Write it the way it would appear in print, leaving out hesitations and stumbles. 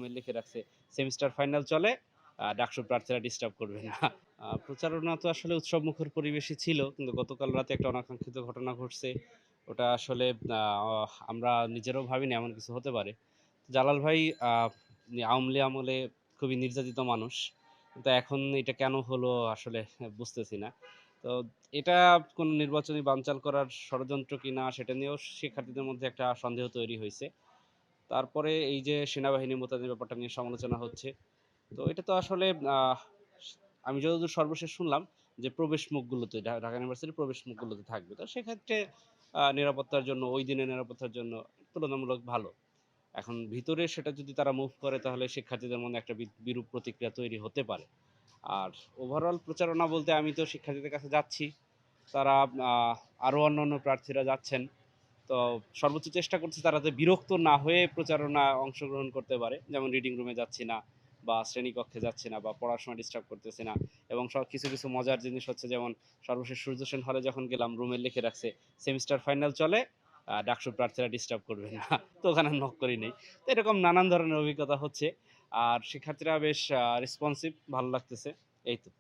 রুমে লিখে রাখছে সেমিস্টার ফাইনাল চলে, ডাকসু প্রার্থীরা ডিস্টার্ব করবেন না। প্রচারণা তো আসলে উৎসবমুখর পরিবেশই ছিল। কিন্তু গতকাল রাতে একটা অনাকাঙ্ক্ষিত ঘটনা ঘটছে। ওটা আসলে আমরা নিজেরাও ভাবিনি এমন কিছু হতে পারে। জালাল ভাই আ আওয়ামী লীগ আমলে খুবই নির্যাতিত মানুষ। কিন্তু এখন এটা কেন হলো আসলে বুঝতেছি না। তো এটা কোনো নির্বাচনী বানচাল করার ষড়যন্ত্র কিনা সেটা নিয়েও শিক্ষার্থীদের মধ্যে একটা সন্দেহ তৈরি হইছে। তারপরে এই যে সেনাবাহিনী মোতায়েনের ব্যাপারটা নিয়ে সমালোচনা হচ্ছে। তো এটা তো আসলে আহ আমি যতদূর সর্বশেষ শুনলাম যে প্রবেশ মুখগুলোতে ঢাকা ইউনিভার্সিটির প্রবেশ মুখগুলোতে থাকবে। তো সেক্ষেত্রে নিরাপত্তার জন্য ওই দিনের নিরাপত্তার জন্য তুলনামূলক ভালো। এখন ভিতরে সেটা যদি তারা মুভ করে তাহলে শিক্ষার্থীদের মধ্যে একটা বিরূপ প্রতিক্রিয়া তৈরি হতে পারে। আর ওভারঅল প্রচারণা বলতে আমি তো শিক্ষার্থীদের কাছে যাচ্ছি। তারা আরো অন্যান্য প্রার্থীরা যাচ্ছেন। তো সর্বোচ্চ চেষ্টা করছি তারা যাতে বিরক্ত না হয়ে প্রচারণায় অংশগ্রহণ করতে পারে। যেমন রিডিং রুমে যাচ্ছি না বা শ্রেণীকক্ষে যাচ্ছি না বা পড়ার সময় ডিস্টার্ব করতেছি না। এবং কিছু মজার জিনিস হচ্ছে যেমন সর্বশেষ সূর্য সেন হলে যখন গেলাম রুমে লিখে রাখছে সেমিস্টার ফাইনাল চলে, ডাকসু প্রার্থীরা ডিস্টার্ব করবেন না। তো ওখানে নক করি নাই। তো এরকম নানান ধরনের অভিজ্ঞতা হচ্ছে। আর শিক্ষার্থীরা বেশ রেসপন্সিভ, ভালো লাগতেছে। এই তো।